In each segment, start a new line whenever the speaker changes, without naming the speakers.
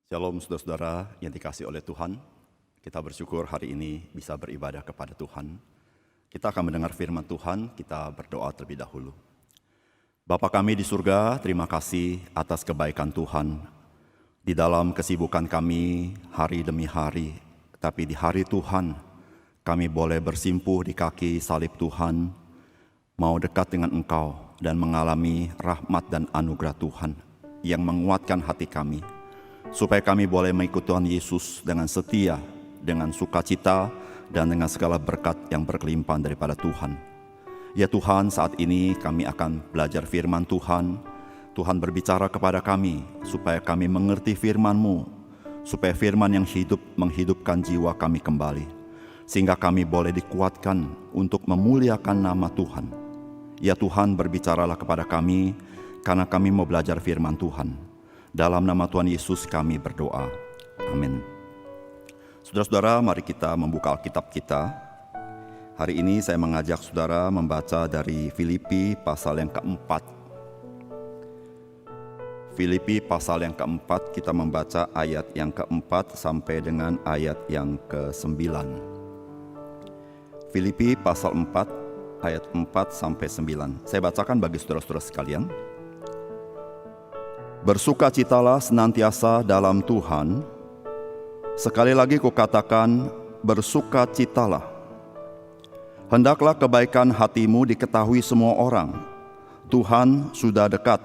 Shalom saudara-saudara yang dikasihi oleh Tuhan. Kita bersyukur hari ini bisa beribadah kepada Tuhan. Kita akan mendengar firman Tuhan, kita berdoa terlebih dahulu. Bapa kami di surga, terima kasih atas kebaikan Tuhan. Di dalam kesibukan kami hari demi hari, tapi di hari Tuhan kami boleh bersimpuh di kaki salib Tuhan, mau dekat dengan Engkau dan mengalami rahmat dan anugerah Tuhan yang menguatkan hati kami, supaya kami boleh mengikuti Tuhan Yesus dengan setia, dengan sukacita, dan dengan segala berkat yang berkelimpahan daripada Tuhan. Ya Tuhan, saat ini kami akan belajar firman Tuhan. Tuhan berbicara kepada kami, supaya kami mengerti firman-Mu, supaya firman yang hidup menghidupkan jiwa kami kembali, sehingga kami boleh dikuatkan untuk memuliakan nama Tuhan. Ya Tuhan, berbicaralah kepada kami, karena kami mau belajar firman Tuhan. Dalam nama Tuhan Yesus kami berdoa. Amin. Saudara-saudara, mari kita membuka Alkitab kita. Hari ini saya mengajak saudara membaca dari Filipi pasal yang keempat. Filipi pasal yang keempat, kita membaca ayat yang keempat sampai dengan ayat yang ke-9. Filipi pasal 4, ayat 4 sampai 9. Saya bacakan bagi saudara-saudara sekalian. Bersukacitalah senantiasa dalam Tuhan. Sekali lagi kukatakan, bersukacitalah. Hendaklah kebaikan hatimu diketahui semua orang. Tuhan sudah dekat.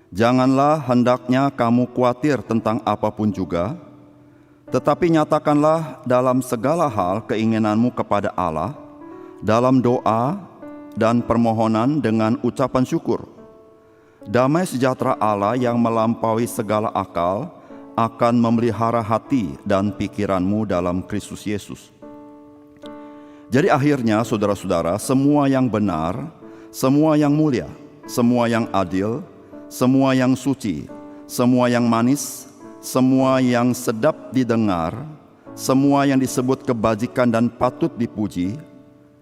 Janganlah hendaknya kamu khawatir tentang apapun juga, tetapi nyatakanlah dalam segala hal keinginanmu kepada Allah, dalam doa dan permohonan dengan ucapan syukur. Damai sejahtera Allah yang melampaui segala akal akan memelihara hati dan pikiranmu dalam Kristus Yesus. Jadi akhirnya saudara-saudara, semua yang benar, semua yang mulia, semua yang adil, semua yang suci, semua yang manis, semua yang sedap didengar, semua yang disebut kebajikan dan patut dipuji,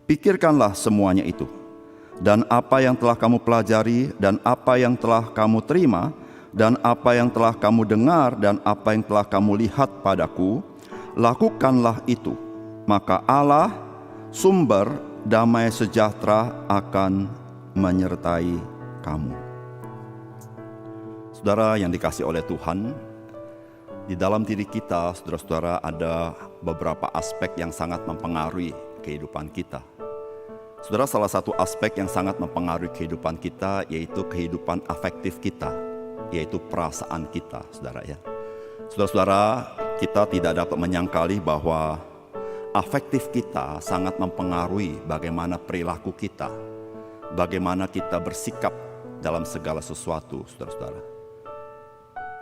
pikirkanlah semuanya itu. Dan apa yang telah kamu pelajari, dan apa yang telah kamu terima, dan apa yang telah kamu dengar, dan apa yang telah kamu lihat padaku, lakukanlah itu. Maka Allah, sumber damai sejahtera, akan menyertai kamu. Saudara yang dikasihi oleh Tuhan, di dalam diri kita, saudara-saudara, ada beberapa aspek yang sangat mempengaruhi kehidupan kita. Saudara, salah satu aspek yang sangat mempengaruhi kehidupan kita yaitu kehidupan afektif kita, yaitu perasaan kita, saudara ya. Saudara-saudara, kita tidak dapat menyangkali bahwa afektif kita sangat mempengaruhi bagaimana perilaku kita, bagaimana kita bersikap dalam segala sesuatu, saudara-saudara.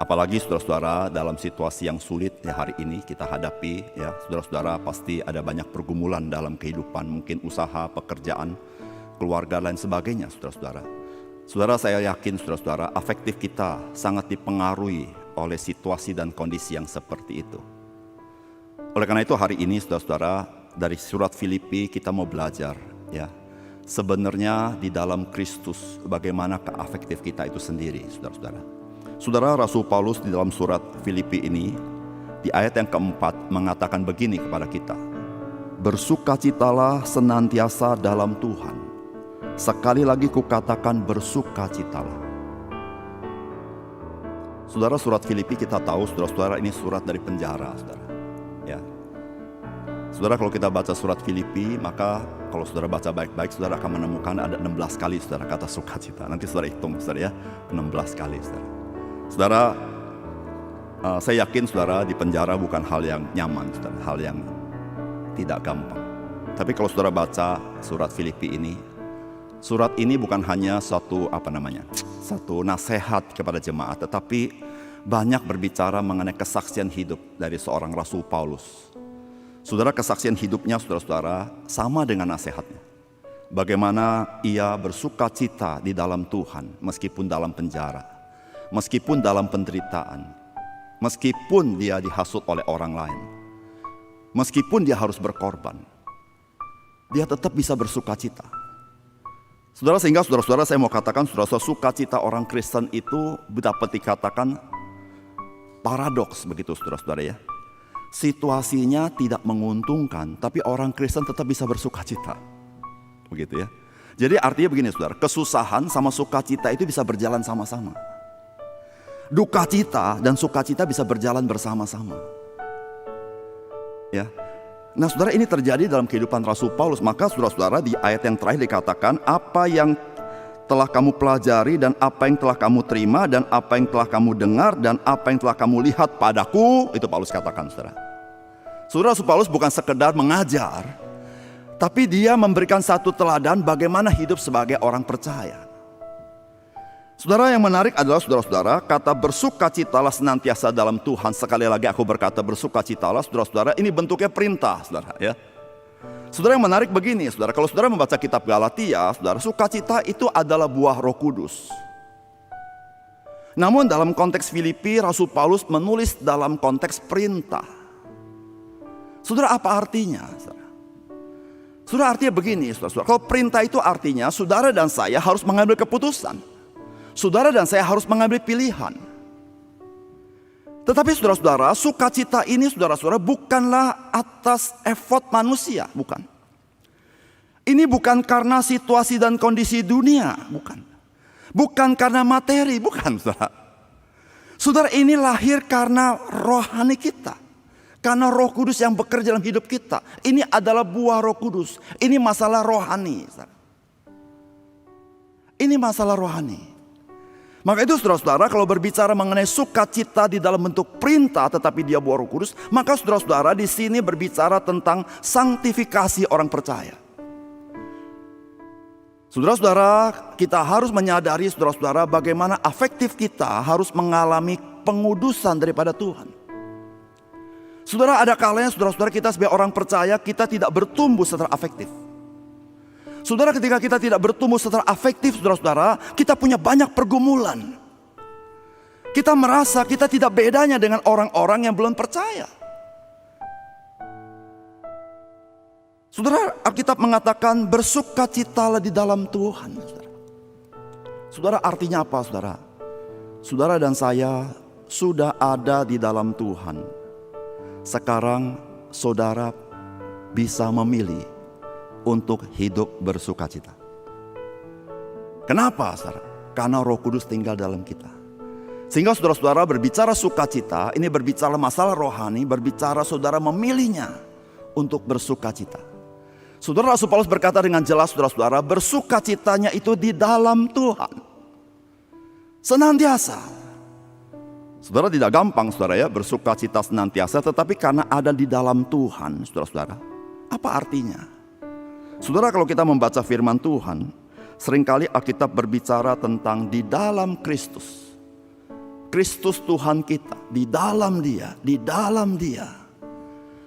Apalagi saudara-saudara dalam situasi yang sulit ya hari ini kita hadapi ya, saudara-saudara pasti ada banyak pergumulan dalam kehidupan, mungkin usaha, pekerjaan, keluarga dan sebagainya, saudara-saudara. Saudara, saya yakin saudara-saudara afektif kita sangat dipengaruhi oleh situasi dan kondisi yang seperti itu. Oleh karena itu hari ini saudara-saudara dari surat Filipi kita mau belajar ya, sebenarnya di dalam Kristus bagaimana afektif kita itu sendiri, saudara-saudara. Saudara, Rasul Paulus di dalam surat Filipi ini, di ayat yang keempat mengatakan begini kepada kita. Bersukacitalah senantiasa dalam Tuhan. Sekali lagi kukatakan bersukacitalah. Saudara, surat Filipi kita tahu, saudara-saudara, ini surat dari penjara, saudara. Ya. Saudara, kalau kita baca surat Filipi, maka kalau saudara baca baik-baik, saudara akan menemukan ada 16 kali saudara kata sukacita. Nanti saudara hitung, saudara ya, 16 kali, saudara. Saudara, saya yakin saudara di penjara bukan hal yang nyaman, saudara, hal yang tidak gampang. Tapi kalau saudara baca surat Filipi ini, surat ini bukan hanya satu nasihat kepada jemaat, tetapi banyak berbicara mengenai kesaksian hidup dari seorang Rasul Paulus. Saudara, kesaksian hidupnya saudara-saudara sama dengan nasihatnya. Bagaimana ia bersukacita di dalam Tuhan meskipun dalam penjara. Meskipun dalam penderitaan, meskipun dia dihasut oleh orang lain, meskipun dia harus berkorban, dia tetap bisa bersukacita. Saudara, sehingga saudara-saudara saya mau katakan, saudara-saudara, sukacita orang Kristen itu dapat dikatakan Paradoks begitu saudara-saudara ya. Situasinya tidak menguntungkan, tapi orang Kristen tetap bisa bersuka cita. Begitu ya. Jadi artinya begini saudara, kesusahan sama sukacita itu bisa berjalan sama-sama. Duka cita dan sukacita bisa berjalan bersama-sama. Ya. Nah saudara, ini terjadi dalam kehidupan Rasul Paulus. Maka saudara-saudara, di ayat yang terakhir dikatakan, apa yang telah kamu pelajari dan apa yang telah kamu terima dan apa yang telah kamu dengar dan apa yang telah kamu lihat padaku, itu Paulus katakan saudara. Saudara, Rasul Paulus bukan sekedar mengajar, tapi dia memberikan satu teladan bagaimana hidup sebagai orang percaya. Saudara, yang menarik adalah saudara-saudara, kata bersukacitalah senantiasa dalam Tuhan. Sekali lagi aku berkata bersukacitalah, saudara-saudara, ini bentuknya perintah, saudara ya. Saudara, yang menarik begini, saudara, kalau saudara membaca kitab Galatia, saudara, sukacita itu adalah buah Roh Kudus. Namun dalam konteks Filipi, Rasul Paulus menulis dalam konteks perintah. Saudara, apa artinya? Saudara, artinya begini, saudara, kalau perintah itu artinya saudara dan saya harus mengambil keputusan. Saudara dan saya harus mengambil pilihan. Tetapi saudara-saudara, sukacita ini saudara-saudara bukanlah atas effort manusia, bukan. Ini bukan karena situasi dan kondisi dunia, bukan. Bukan karena materi, bukan saudara. Saudara, ini lahir karena rohani kita. Karena Roh Kudus yang bekerja dalam hidup kita. Ini adalah buah Roh Kudus. Ini masalah rohani, saudara. Ini masalah rohani. Maka itu saudara-saudara, kalau berbicara mengenai sukacita di dalam bentuk perintah tetapi dia buah Roh Kudus, maka saudara-saudara di sini berbicara tentang sanktifikasi orang percaya. Saudara-saudara, kita harus menyadari saudara-saudara bagaimana afektif kita harus mengalami pengudusan daripada Tuhan. Saudara, ada kalanya saudara-saudara kita sebagai orang percaya kita tidak bertumbuh secara afektif. Saudara, ketika kita tidak bertumbuh secara afektif, saudara-saudara, kita punya banyak pergumulan. Kita merasa kita tidak bedanya dengan orang-orang yang belum percaya. Saudara, Alkitab mengatakan bersukacitalah di dalam Tuhan. Saudara, artinya apa saudara? Saudara dan saya sudah ada di dalam Tuhan. Sekarang saudara bisa memilih untuk hidup bersukacita. Kenapa saudara? Karena Roh Kudus tinggal dalam kita. Sehingga saudara-saudara berbicara sukacita, ini berbicara masalah rohani, berbicara saudara memilihnya untuk bersukacita. Saudara, Rasul Paulus berkata dengan jelas saudara-saudara, bersukacitanya itu di dalam Tuhan. Senantiasa. Saudara, tidak gampang saudara ya bersukacita senantiasa, tetapi karena ada di dalam Tuhan saudara-saudara. Apa artinya? Saudara, kalau kita membaca firman Tuhan, seringkali Alkitab berbicara tentang di dalam Kristus. Kristus Tuhan kita, di dalam Dia, di dalam Dia.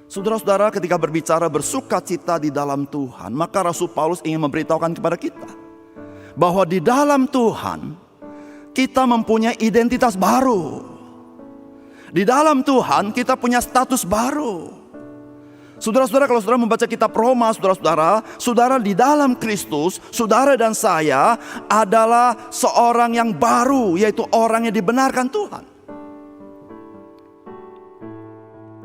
Saudara-saudara, ketika berbicara bersukacita di dalam Tuhan, maka Rasul Paulus ingin memberitahukan kepada kita bahwa di dalam Tuhan kita mempunyai identitas baru. Di dalam Tuhan kita punya status baru. Saudara-saudara, kalau saudara membaca kitab Roma, saudara-saudara, saudara di dalam Kristus, saudara dan saya adalah seorang yang baru, yaitu orang yang dibenarkan Tuhan.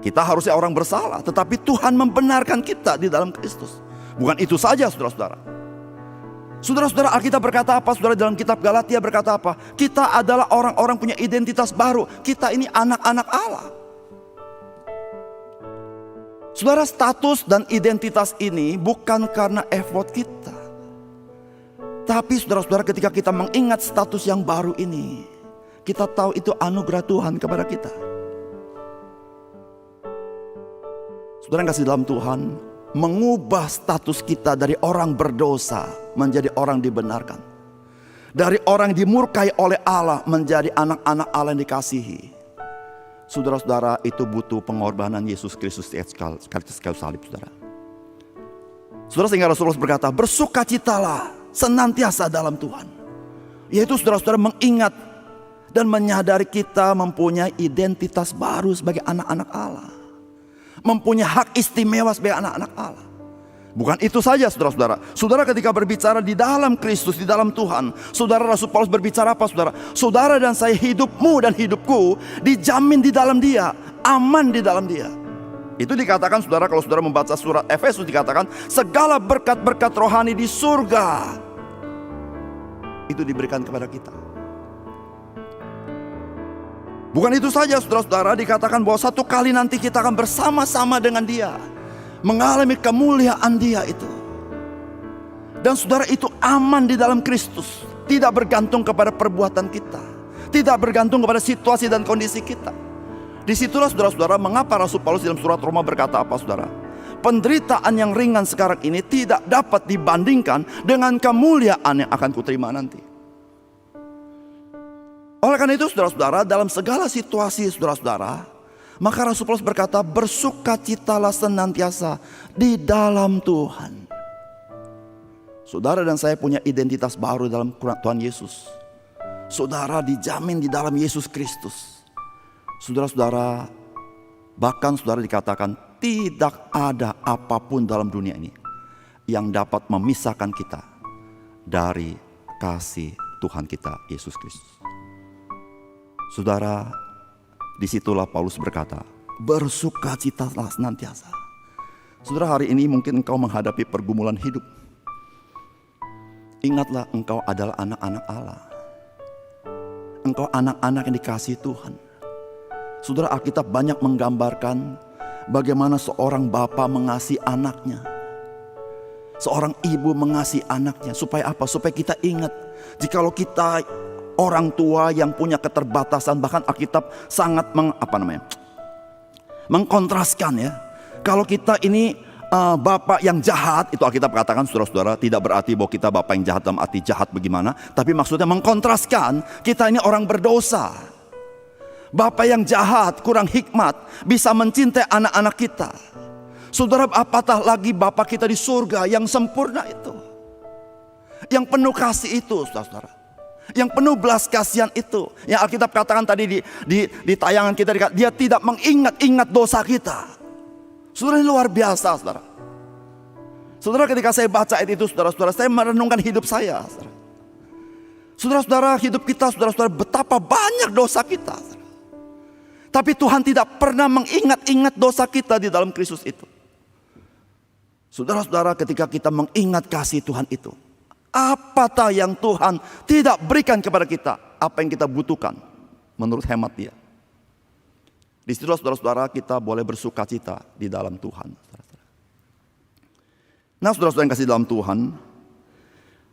Kita harusnya orang bersalah, tetapi Tuhan membenarkan kita di dalam Kristus. Bukan itu saja saudara-saudara. Saudara-saudara, Alkitab berkata apa? Saudara, dalam kitab Galatia berkata apa? Kita adalah orang-orang punya identitas baru. Kita ini anak-anak Allah. Saudara, status dan identitas ini bukan karena effort kita. Tapi saudara-saudara, ketika kita mengingat status yang baru ini, kita tahu itu anugerah Tuhan kepada kita. Saudara yang kasih dalam Tuhan, mengubah status kita dari orang berdosa menjadi orang dibenarkan. Dari orang dimurkai oleh Allah menjadi anak-anak Allah yang dikasihi. Saudara-saudara, itu butuh pengorbanan Yesus Kristus di kayu salib, saudara. Saudara, sehingga Rasulullah berkata, bersukacitalah senantiasa dalam Tuhan. Yaitu saudara-saudara mengingat dan menyadari kita mempunyai identitas baru sebagai anak-anak Allah. Mempunyai hak istimewa sebagai anak-anak Allah. Bukan itu saja saudara-saudara. Saudara ketika berbicara di dalam Kristus, di dalam Tuhan, saudara Rasul Paulus berbicara apa saudara? Saudara dan saya, hidupmu dan hidupku dijamin di dalam Dia, aman di dalam Dia. Itu dikatakan saudara, kalau saudara membaca surat Efesus dikatakan segala berkat-berkat rohani di surga itu diberikan kepada kita. Bukan itu saja saudara-saudara, dikatakan bahwa satu kali nanti kita akan bersama-sama dengan Dia, mengalami kemuliaan Dia itu. Dan saudara, itu aman di dalam Kristus, tidak bergantung kepada perbuatan kita, tidak bergantung kepada situasi dan kondisi kita. Disitulah saudara-saudara mengapa Rasul Paulus dalam surat Roma berkata apa saudara? Penderitaan yang ringan sekarang ini tidak dapat dibandingkan dengan kemuliaan yang akan kuterima nanti. Oleh karena itu saudara-saudara, dalam segala situasi saudara-saudara, maka Rasul Paulus berkata, bersukacitalah senantiasa di dalam Tuhan. Saudara dan saya punya identitas baru dalam Tuhan Yesus. Saudara dijamin di dalam Yesus Kristus. Saudara-saudara, bahkan saudara dikatakan tidak ada apapun dalam dunia ini yang dapat memisahkan kita dari kasih Tuhan kita Yesus Kristus. Saudara, disitulah Paulus berkata, bersukacitalah senantiasa. Saudara, hari ini mungkin engkau menghadapi pergumulan hidup. Ingatlah, engkau adalah anak-anak Allah. Engkau anak-anak yang dikasihi Tuhan. Saudara, Alkitab banyak menggambarkan bagaimana seorang bapa mengasihi anaknya, seorang ibu mengasihi anaknya. Supaya apa? Supaya kita ingat, jikalau kita orang tua yang punya keterbatasan, bahkan Alkitab sangat mengkontraskan ya. Kalau kita ini bapak yang jahat, itu Alkitab katakan saudara-saudara, tidak berarti bahwa kita bapak yang jahat dalam arti jahat bagaimana, tapi maksudnya mengkontraskan kita ini orang berdosa. Bapak yang jahat, kurang hikmat, bisa mencintai anak-anak kita. Saudara, apatah lagi Bapak kita di surga yang sempurna itu, yang penuh kasih itu saudara-saudara, yang penuh belas kasihan itu. Yang Alkitab katakan tadi di tayangan kita, Dia tidak mengingat-ingat dosa kita. Saudara, ini luar biasa saudara. Saudara, ketika saya baca ayat itu saudara-saudara, saya merenungkan hidup saya saudara. Saudara-saudara, hidup kita saudara-saudara, betapa banyak dosa kita saudara. Tapi Tuhan tidak pernah mengingat-ingat dosa kita di dalam Kristus itu. Saudara-saudara, ketika kita mengingat kasih Tuhan itu, apatah yang Tuhan tidak berikan kepada kita, apa yang kita butuhkan menurut hemat Dia. Di situ saudara-saudara, kita boleh bersukacita di dalam Tuhan. Nah, saudara-saudara yang kasih dalam Tuhan,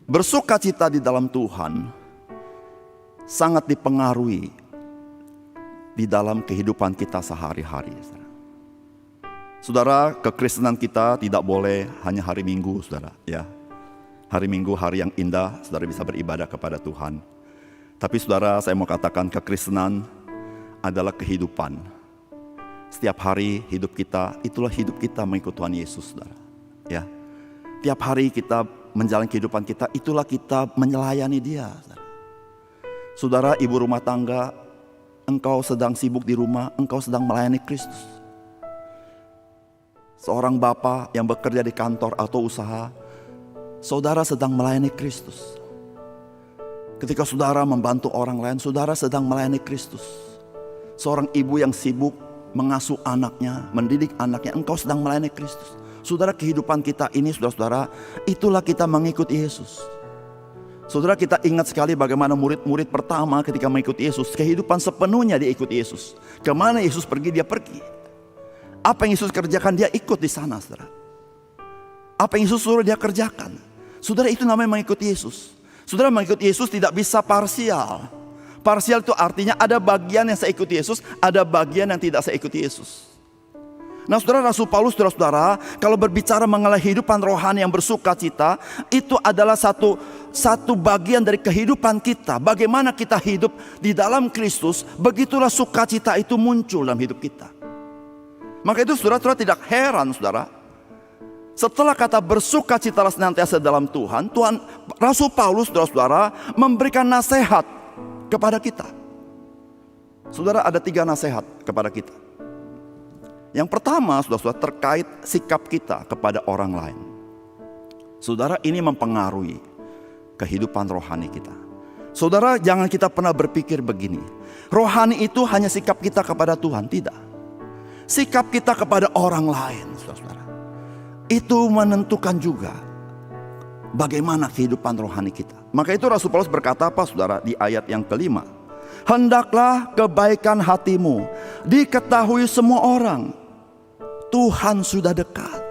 bersukacita di dalam Tuhan sangat dipengaruhi di dalam kehidupan kita sehari-hari. Saudara, kekristenan kita tidak boleh hanya hari Minggu, saudara. Ya, hari Minggu hari yang indah, saudara bisa beribadah kepada Tuhan. Tapi saudara, saya mau katakan kekristenan adalah kehidupan. Setiap hari hidup kita, itulah hidup kita mengikut Tuhan Yesus, saudara. Ya, tiap hari kita menjalani kehidupan kita, itulah kita menyelahani Dia. Saudara, saudara, ibu rumah tangga, engkau sedang sibuk di rumah, engkau sedang melayani Kristus. Seorang bapak yang bekerja di kantor atau usaha, saudara sedang melayani Kristus. Ketika saudara membantu orang lain, saudara sedang melayani Kristus. Seorang ibu yang sibuk mengasuh anaknya, mendidik anaknya, engkau sedang melayani Kristus. Saudara, kehidupan kita ini saudara-saudara, itulah kita mengikuti Yesus. Saudara, kita ingat sekali bagaimana murid-murid pertama ketika mengikuti Yesus, kehidupan sepenuhnya dia ikut Yesus. Kemana Yesus pergi, dia pergi. Apa yang Yesus kerjakan, dia ikut di sana, saudara. Apa yang Yesus suruh, dia kerjakan. Saudara, itu namanya mengikuti Yesus. Saudara, mengikuti Yesus tidak bisa parsial. Parsial itu artinya ada bagian yang saya ikuti Yesus, ada bagian yang tidak saya ikuti Yesus. Nah, saudara, Rasul Paulus, saudara-saudara, kalau berbicara mengenai kehidupan rohani yang bersukacita, itu adalah satu bagian dari kehidupan kita. Bagaimana kita hidup di dalam Kristus, begitulah sukacita itu muncul dalam hidup kita. Maka itu saudara-saudara tidak heran, saudara, setelah kata bersukacitalah senantiasa dalam Tuhan, Rasul Paulus, saudara-saudara, memberikan nasihat kepada kita. Saudara, ada 3 nasihat kepada kita. Yang pertama, saudara-saudara, terkait sikap kita kepada orang lain. Saudara, ini mempengaruhi kehidupan rohani kita. Saudara, jangan kita pernah berpikir begini, rohani itu hanya sikap kita kepada Tuhan. Tidak. Sikap kita kepada orang lain, saudara, itu menentukan juga bagaimana kehidupan rohani kita. Maka itu Rasul Paulus berkata apa, saudara, di ayat yang kelima? Hendaklah kebaikan hatimu diketahui semua orang, Tuhan sudah dekat.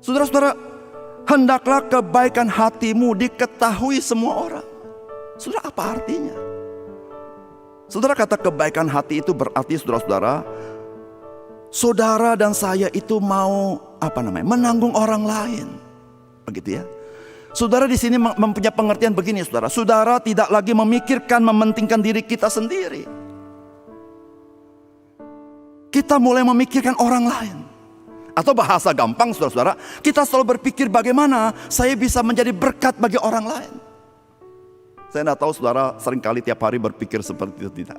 Saudara-saudara, hendaklah kebaikan hatimu diketahui semua orang. Saudara, apa artinya? Saudara, kata kebaikan hati itu berarti, saudara-saudara, saudara dan saya itu mau menanggung orang lain, begitu ya. Saudara di sini mempunyai pengertian begini, saudara. Saudara tidak lagi memikirkan, mementingkan diri kita sendiri. Kita mulai memikirkan orang lain. Atau bahasa gampang, saudara-saudara, kita selalu berpikir bagaimana saya bisa menjadi berkat bagi orang lain. Saya tidak tahu saudara seringkali tiap hari berpikir seperti itu, tidak?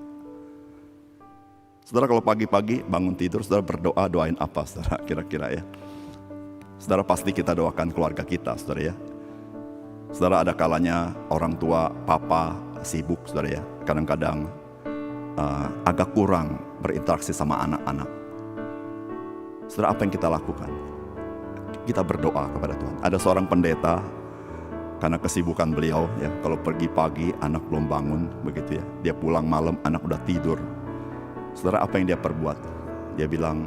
Saudara, kalau pagi-pagi bangun tidur, saudara berdoa, doain apa, saudara, kira-kira ya? Saudara, pasti kita doakan keluarga kita, saudara ya. Saudara, ada kalanya orang tua, papa sibuk, saudara ya. Kadang-kadang agak kurang berinteraksi sama anak-anak. Saudara, apa yang kita lakukan? Kita berdoa kepada Tuhan. Ada seorang pendeta, karena kesibukan beliau ya, kalau pergi pagi anak belum bangun, begitu ya. Dia pulang malam anak udah tidur. Saudara, apa yang dia perbuat? Dia bilang,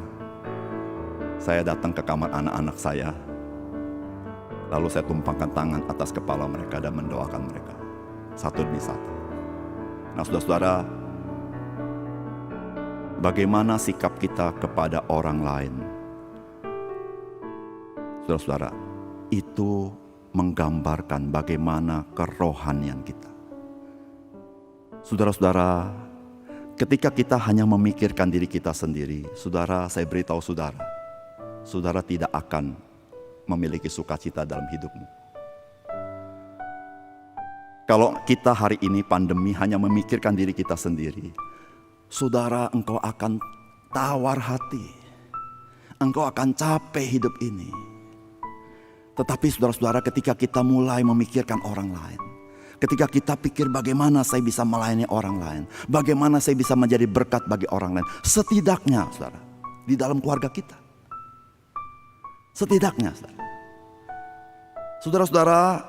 saya datang ke kamar anak-anak saya, lalu saya tumpangkan tangan atas kepala mereka dan mendoakan mereka satu demi satu. Nah, saudara-saudara, bagaimana sikap kita kepada orang lain? Saudara-saudara, itu menggambarkan bagaimana kerohanian kita. Saudara-saudara, ketika kita hanya memikirkan diri kita sendiri, saudara, saya beritahu saudara, saudara tidak akan memiliki sukacita dalam hidupmu. Kalau kita hari ini pandemi hanya memikirkan diri kita sendiri, saudara, engkau akan tawar hati, engkau akan capek hidup ini. Tetapi saudara-saudara, ketika kita mulai memikirkan orang lain, ketika kita pikir bagaimana saya bisa melayani orang lain, bagaimana saya bisa menjadi berkat bagi orang lain, setidaknya saudara, di dalam keluarga kita, setidaknya saudara-saudara,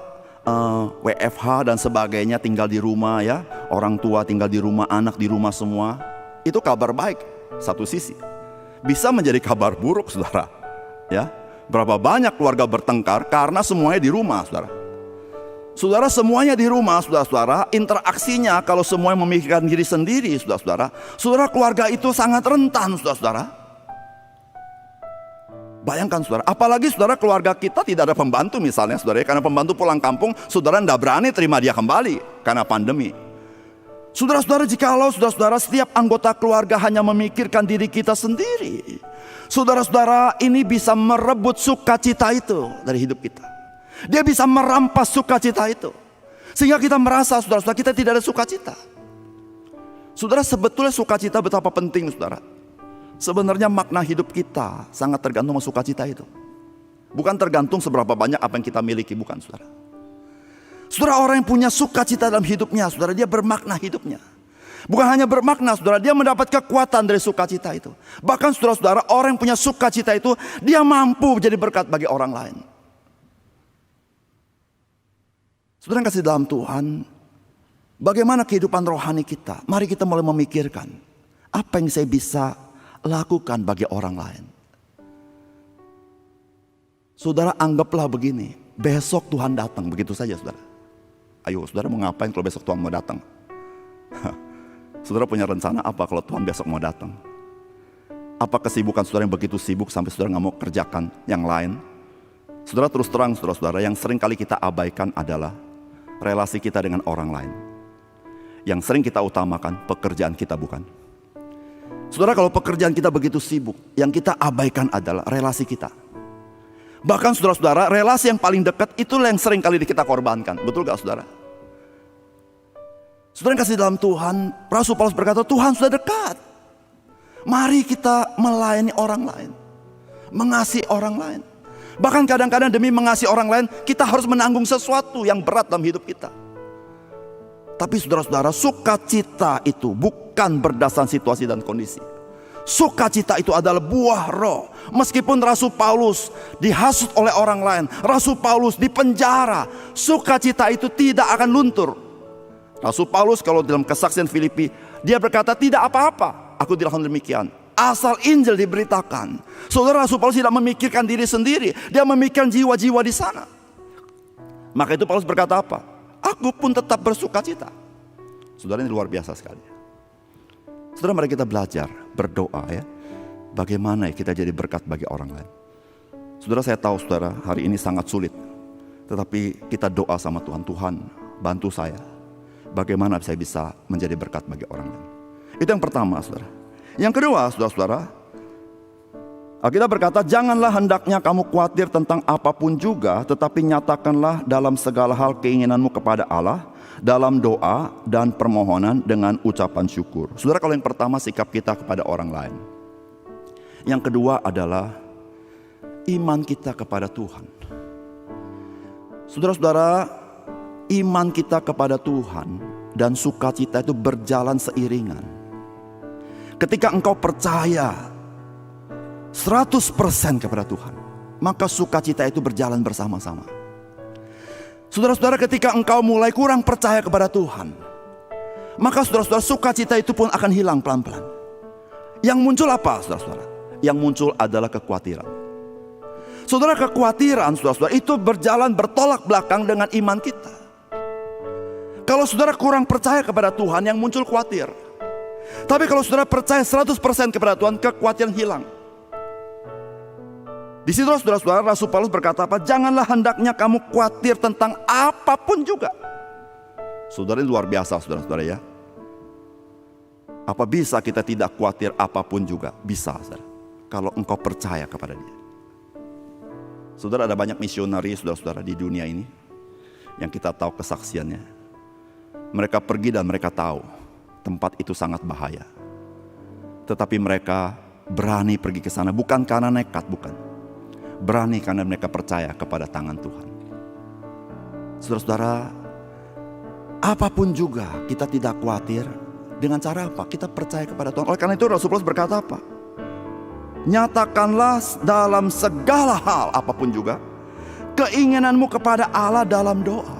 WFH dan sebagainya, tinggal di rumah ya, orang tua tinggal di rumah, anak di rumah semua, itu kabar baik satu sisi, bisa menjadi kabar buruk, saudara ya. Berapa banyak keluarga bertengkar karena semuanya di rumah, saudara. Saudara, semuanya di rumah, saudara-saudara, interaksinya kalau semuanya memikirkan diri sendiri, saudara-saudara, saudara, keluarga itu sangat rentan, saudara-saudara. Bayangkan, saudara, apalagi saudara keluarga kita tidak ada pembantu misalnya, saudara, karena pembantu pulang kampung, saudara tidak berani terima dia kembali karena pandemi. Saudara-saudara, jikalau saudara-saudara setiap anggota keluarga hanya memikirkan diri kita sendiri, saudara-saudara, ini bisa merebut sukacita itu dari hidup kita. Dia bisa merampas sukacita itu, sehingga kita merasa, saudara-saudara, kita tidak ada sukacita. Saudara, sebetulnya sukacita betapa penting, saudara. Sebenarnya makna hidup kita sangat tergantung sama sukacita itu. Bukan tergantung seberapa banyak apa yang kita miliki, bukan, saudara. Saudara, orang yang punya sukacita dalam hidupnya, saudara, dia bermakna hidupnya. Bukan hanya bermakna, saudara, dia mendapat kekuatan dari sukacita itu. Bahkan saudara-saudara, orang yang punya sukacita itu, dia mampu menjadi berkat bagi orang lain. Saudara yang kasih dalam Tuhan, bagaimana kehidupan rohani kita? Mari kita mulai memikirkan, apa yang saya bisa lakukan bagi orang lain. Saudara, anggaplah begini, besok Tuhan datang, begitu saja, saudara. Ayo, saudara, mau ngapain kalau besok Tuhan mau datang? Saudara punya rencana apa kalau Tuhan besok mau datang? Apa kesibukan saudara yang begitu sibuk sampai saudara nggak mau kerjakan yang lain? Saudara, terus terang, saudara-saudara, yang sering kali kita abaikan adalah relasi kita dengan orang lain. Yang sering kita utamakan pekerjaan kita, bukan? Saudara, kalau pekerjaan kita begitu sibuk, yang kita abaikan adalah relasi kita. Bahkan saudara-saudara, relasi yang paling dekat itulah yang sering kali kita korbankan. Betul gak, saudara? Saudara yang kasih dalam Tuhan, Rasul Paulus berkata, Tuhan sudah dekat. Mari kita melayani orang lain, mengasihi orang lain. Bahkan kadang-kadang demi mengasihi orang lain, kita harus menanggung sesuatu yang berat dalam hidup kita. Tapi saudara-saudara, sukacita itu bukan berdasarkan situasi dan kondisi. Sukacita itu adalah buah roh. Meskipun Rasul Paulus dihasut oleh orang lain, Rasul Paulus dipenjara, sukacita itu tidak akan luntur. Rasul Paulus kalau dalam kesaksian Filipi, dia berkata, tidak apa-apa aku dilakukan demikian, asal Injil diberitakan. Saudara, Rasul Paulus tidak memikirkan diri sendiri, dia memikirkan jiwa-jiwa di sana. Maka itu Paulus berkata apa? Aku pun tetap bersukacita. Saudara, ini luar biasa sekali. Saudara, mari kita belajar berdoa ya. Bagaimana kita jadi berkat bagi orang lain. Saudara, saya tahu saudara hari ini sangat sulit. Tetapi kita doa sama Tuhan. Tuhan, bantu saya. Bagaimana saya bisa menjadi berkat bagi orang lain. Itu yang pertama saudara. Yang kedua saudara-saudara, Alkitab berkata, janganlah hendaknya kamu khawatir tentang apapun juga, tetapi nyatakanlah dalam segala hal keinginanmu kepada Allah, dalam doa dan permohonan dengan ucapan syukur. Saudara, kalau yang pertama sikap kita kepada orang lain. Yang kedua adalah iman kita kepada Tuhan. Saudara-saudara, iman kita kepada Tuhan dan sukacita itu berjalan seiringan. Ketika engkau percaya 100% kepada Tuhan, maka sukacita itu berjalan bersama-sama. Saudara-saudara, ketika engkau mulai kurang percaya kepada Tuhan, maka saudara-saudara, sukacita itu pun akan hilang pelan-pelan. Yang muncul apa saudara-saudara? Yang muncul adalah kekhawatiran. Saudara, kekhawatiran saudara-saudara itu berjalan bertolak belakang dengan iman kita. Kalau saudara kurang percaya kepada Tuhan, yang muncul khawatir. Tapi kalau saudara percaya 100% kepada Tuhan, kekhawatiran hilang. Di situ saudara-saudara, Rasul Paulus berkata apa? Janganlah hendaknya kamu khawatir tentang apapun juga. Saudara, ini luar biasa saudara-saudara ya. Apa bisa kita tidak khawatir apapun juga? Bisa saudara, kalau engkau percaya kepada Dia. Saudara, ada banyak misionari saudara-saudara di dunia ini yang kita tahu kesaksiannya. Mereka pergi dan mereka tahu tempat itu sangat bahaya, tetapi mereka berani pergi ke sana bukan karena nekat, bukan. Berani karena mereka percaya kepada tangan Tuhan. Saudara-saudara, apapun juga kita tidak khawatir. Dengan cara apa? Kita percaya kepada Tuhan. Oleh karena itu Rasul Paulus berkata apa? Nyatakanlah dalam segala hal, apapun juga, keinginanmu kepada Allah dalam doa,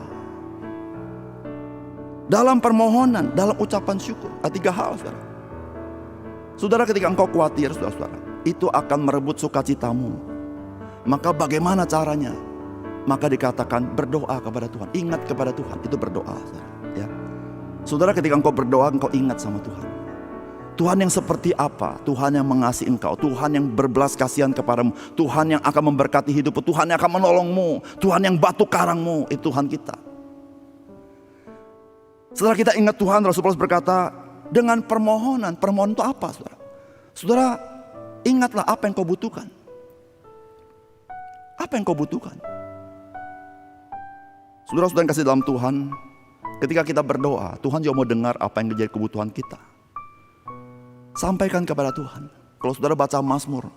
dalam permohonan, dalam ucapan syukur. Ada 3 hal saudara. Saudara, ketika engkau khawatir saudara-saudara, itu akan merebut sukacitamu. Maka bagaimana caranya? Maka dikatakan berdoa kepada Tuhan. Ingat kepada Tuhan, itu berdoa saudara, ya. Saudara, ketika engkau berdoa, engkau ingat sama Tuhan. Tuhan yang seperti apa? Tuhan yang mengasihi engkau, Tuhan yang berbelas kasihan kepadamu, Tuhan yang akan memberkati hidupmu, Tuhan yang akan menolongmu, Tuhan yang batu karangmu. Itu Tuhan kita. Setelah kita ingat Tuhan, Rasul Paulus berkata, dengan permohonan. Permohonan itu apa saudara? Saudara, ingatlah apa yang kau butuhkan. Apa yang kau butuhkan? Saudara-saudara yang kasih dalam Tuhan, ketika kita berdoa, Tuhan juga mau dengar apa yang menjadi kebutuhan kita. Sampaikan kepada Tuhan. Kalau saudara baca Mazmur,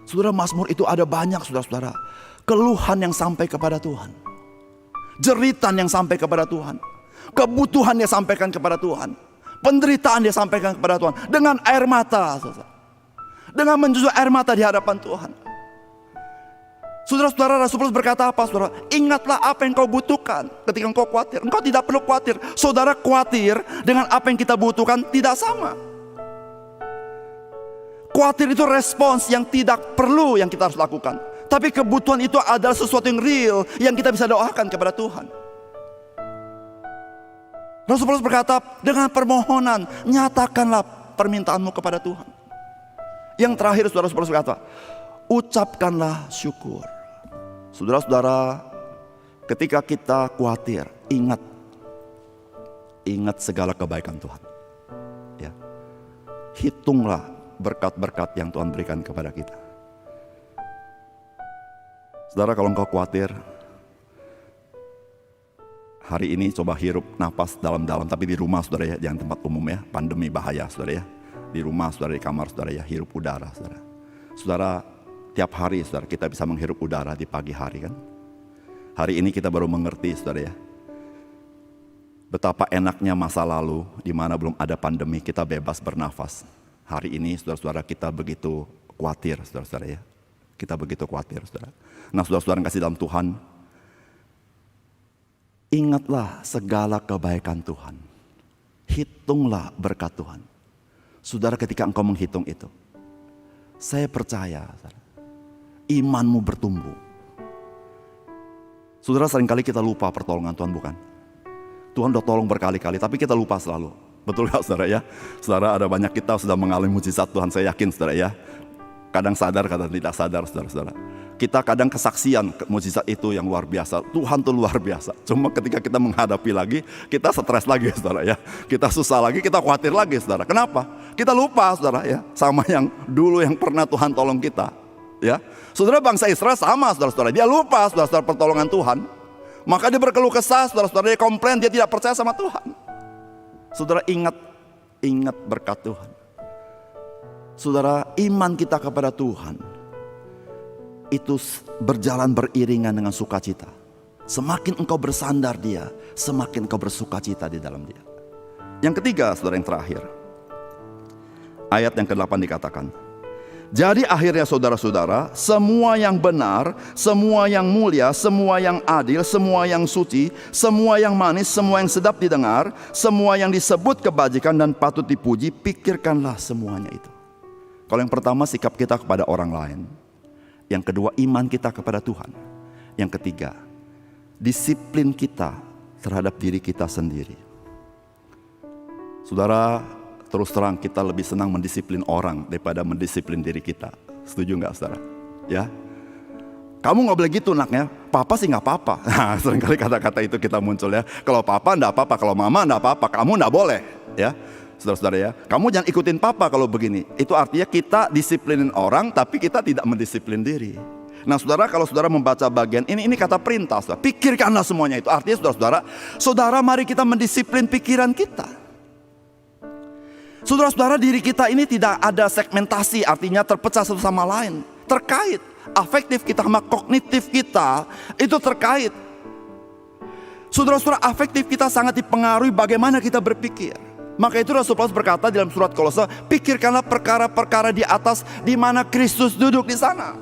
saudara, Mazmur itu ada banyak saudara-saudara keluhan yang sampai kepada Tuhan, jeritan yang sampai kepada Tuhan, kebutuhan dia sampaikan kepada Tuhan, penderitaan dia sampaikan kepada Tuhan dengan air mata, saudara. Dengan menjujur air mata di hadapan Tuhan. Saudara-saudara, Rasul Paulus berkata apa saudara? Ingatlah apa yang kau butuhkan ketika engkau khawatir. Engkau tidak perlu khawatir. Saudara, khawatir dengan apa yang kita butuhkan tidak sama. Khawatir itu respons yang tidak perlu yang kita harus lakukan. Tapi kebutuhan itu adalah sesuatu yang real, yang kita bisa doakan kepada Tuhan. Rasul Paulus berkata, dengan permohonan nyatakanlah permintaanmu kepada Tuhan. Yang terakhir saudara, Rasul Paulus berkata, ucapkanlah syukur. Saudara-saudara, ketika kita khawatir, ingat segala kebaikan Tuhan. Ya. Hitunglah berkat-berkat yang Tuhan berikan kepada kita. Saudara, kalau engkau khawatir, hari ini coba hirup napas dalam-dalam, tapi di rumah saudara ya, jangan tempat umum ya, pandemi bahaya saudara ya. Di rumah saudara, di kamar saudara ya, hirup udara saudara. Saudara, tiap hari saudara kita bisa menghirup udara di pagi hari kan. Hari ini kita baru mengerti saudara ya, betapa enaknya masa lalu di mana belum ada pandemi kita bebas bernafas. Hari ini saudara-saudara kita begitu khawatir saudara-saudara ya. Kita begitu khawatir saudara. Nah saudara-saudara yang kasih dalam Tuhan, ingatlah segala kebaikan Tuhan. Hitunglah berkat Tuhan. Saudara, ketika engkau menghitung itu, saya percaya saudara, imanmu bertumbuh. Saudara, seringkali kita lupa pertolongan Tuhan, bukan? Tuhan udah tolong berkali-kali, tapi kita lupa selalu. Betul gak saudara ya? Saudara, ada banyak kita sudah mengalami mujizat Tuhan, saya yakin saudara ya. Kadang sadar, kadang tidak sadar saudara-saudara. Kita kadang kesaksian mujizat itu yang luar biasa. Tuhan tuh luar biasa. Cuma ketika kita menghadapi lagi, kita stres lagi saudara ya. Kita susah lagi, kita khawatir lagi saudara. Kenapa? Kita lupa saudara ya, sama yang dulu yang pernah Tuhan tolong kita. Ya, saudara, bangsa Israel sama saudara-saudara. Dia lupa saudara-saudara pertolongan Tuhan. Maka dia berkeluh kesah saudara-saudara, dia komplain, dia tidak percaya sama Tuhan. Saudara, ingat berkat Tuhan. Saudara, iman kita kepada Tuhan itu berjalan beriringan dengan sukacita. Semakin engkau bersandar dia, semakin engkau bersukacita di dalam dia. Yang ketiga saudara, yang terakhir, ayat yang ke-8 dikatakan, jadi akhirnya saudara-saudara, semua yang benar, semua yang mulia, semua yang adil, semua yang suci, semua yang manis, semua yang sedap didengar, semua yang disebut kebajikan dan patut dipuji, pikirkanlah semuanya itu. Kalau yang pertama, sikap kita kepada orang lain. Yang kedua, iman kita kepada Tuhan. Yang ketiga, disiplin kita terhadap diri kita sendiri. Saudara, terus terang kita lebih senang mendisiplin orang daripada mendisiplin diri kita. Setuju nggak saudara? Ya, kamu nggak boleh gitu naknya. Papa sih nggak apa-apa. Nah, seringkali kata-kata itu kita muncul ya. Kalau papa nggak apa-apa, kalau mama nggak apa-apa, kamu nggak boleh. Ya, saudara-saudara ya. Kamu jangan ikutin papa kalau begini. Itu artinya kita disiplinin orang, tapi kita tidak mendisiplin diri. Nah saudara, kalau saudara membaca bagian ini kata perintah saudara. Pikirkanlah semuanya itu. Artinya saudara, mari kita mendisiplin pikiran kita. Saudara-saudara, diri kita ini tidak ada segmentasi, artinya terpecah satu sama lain. Terkait, afektif kita sama kognitif kita itu terkait. Saudara-saudara, afektif kita sangat dipengaruhi bagaimana kita berpikir. Maka itu Rasul Paulus berkata dalam surat Kolose, pikirkanlah perkara-perkara di atas, di mana Kristus duduk di sana.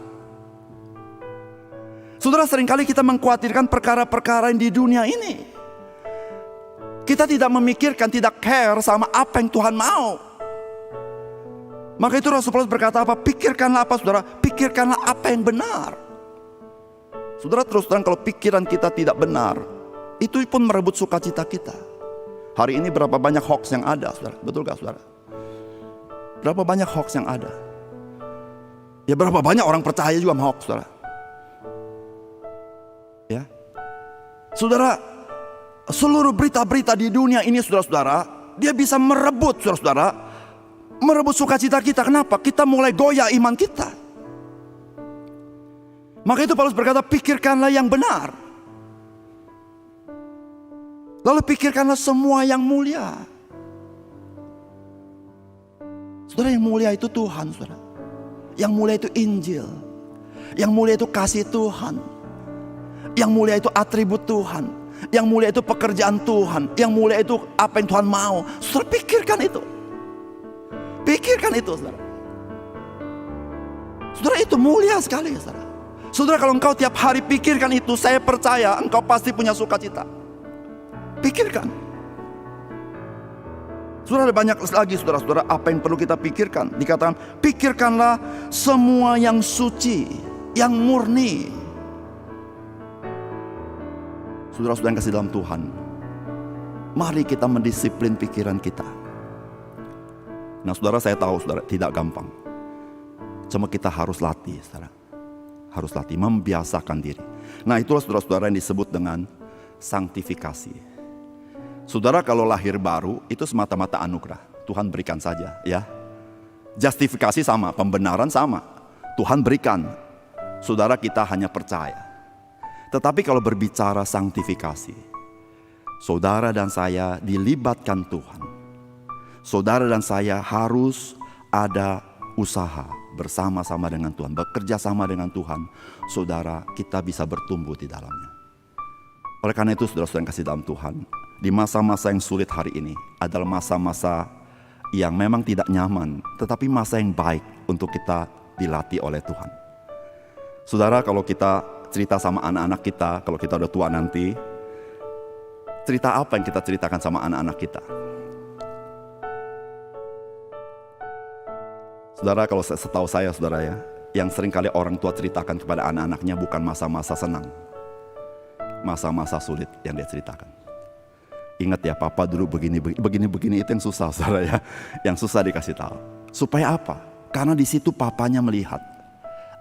Saudara, seringkali kita mengkhawatirkan perkara-perkara yang di dunia ini. Kita tidak memikirkan, tidak care sama apa yang Tuhan mau. Maka itu Rasul Paulus berkata apa? Pikirkanlah apa saudara? Pikirkanlah apa yang benar. Saudara, terus terang kalau pikiran kita tidak benar, itu pun merebut sukacita kita. Hari ini berapa banyak hoax yang ada saudara? Betul gak saudara? Berapa banyak hoax yang ada? Ya berapa banyak orang percaya juga sama hoax saudara? Ya, saudara, seluruh berita-berita di dunia ini saudara-saudara, dia bisa merebut saudara-saudara, merebut sukacita kita. Kenapa? Kita mulai goyah iman kita. Maka itu Paulus berkata, pikirkanlah yang benar. Lalu pikirkanlah semua yang mulia. Saudara, yang mulia itu Tuhan saudara. Yang mulia itu Injil. Yang mulia itu kasih Tuhan. Yang mulia itu atribut Tuhan. Yang mulia itu pekerjaan Tuhan. Yang mulia itu apa yang Tuhan mau. Saudara, pikirkan itu. Pikirkan itu saudara. Saudara, itu mulia sekali saudara. Saudara, kalau engkau tiap hari pikirkan itu, saya percaya engkau pasti punya sukacita. Pikirkan. Saudara, ada banyak lagi saudara-saudara apa yang perlu kita pikirkan. Dikatakan, pikirkanlah semua yang suci, yang murni. Saudara-saudara yang kasih dalam Tuhan, mari kita mendisiplin pikiran kita. Nah saudara, saya tahu saudara tidak gampang. Cuma kita harus latih saudara. Harus latih, membiasakan diri. Nah itulah saudara-saudara yang disebut dengan sanktifikasi. Saudara, kalau lahir baru itu semata-mata anugerah. Tuhan berikan saja ya. Justifikasi sama, pembenaran sama. Tuhan berikan. Saudara, kita hanya percaya. Tetapi kalau berbicara sanktifikasi, saudara dan saya dilibatkan Tuhan. Saudara dan saya harus ada usaha bersama-sama dengan Tuhan, bekerja sama dengan Tuhan, saudara, kita bisa bertumbuh di dalamnya. Oleh karena itu, saudara-saudara yang kasih dalam Tuhan, di masa-masa yang sulit hari ini adalah masa-masa yang memang tidak nyaman, tetapi masa yang baik untuk kita dilatih oleh Tuhan. Saudara, kalau kita cerita sama anak-anak kita, kalau kita udah tua nanti, cerita apa yang kita ceritakan sama anak-anak kita? Saudara, kalau setahu saya, saudara ya, yang seringkali orang tua ceritakan kepada anak-anaknya bukan masa-masa senang, masa-masa sulit yang dia ceritakan. Ingat ya, papa dulu begini itu yang susah, saudara ya, yang susah dikasih tahu. Supaya apa? Karena di situ papanya melihat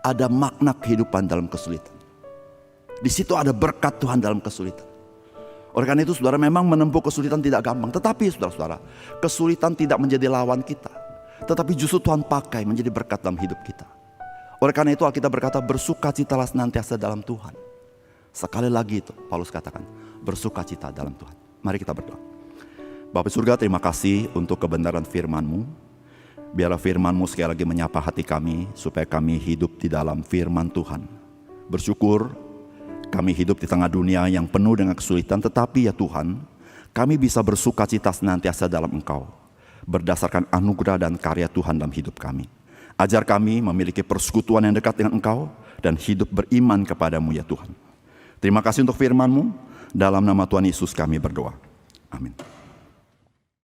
ada makna kehidupan dalam kesulitan. Di situ ada berkat Tuhan dalam kesulitan. Oleh karena itu, saudara, memang menempuh kesulitan tidak gampang. Tetapi saudara-saudara, kesulitan tidak menjadi lawan kita, tetapi justru Tuhan pakai menjadi berkat dalam hidup kita. Oleh karena itu Alkitab berkata, bersukacitalah senantiasa dalam Tuhan. Sekali lagi itu Paulus katakan, bersukacita dalam Tuhan. Mari kita berdoa. Bapa surga, terima kasih untuk kebenaran firman-Mu. Biarlah firman-Mu sekali lagi menyapa hati kami, supaya kami hidup di dalam firman Tuhan. Bersyukur kami hidup di tengah dunia yang penuh dengan kesulitan, tetapi ya Tuhan, kami bisa bersukacita senantiasa dalam Engkau, berdasarkan anugerah dan karya Tuhan dalam hidup kami. Ajar kami memiliki persekutuan yang dekat dengan Engkau, dan hidup beriman kepadamu ya Tuhan. Terima kasih untuk firman-Mu. Dalam nama Tuhan Yesus kami berdoa. Amin.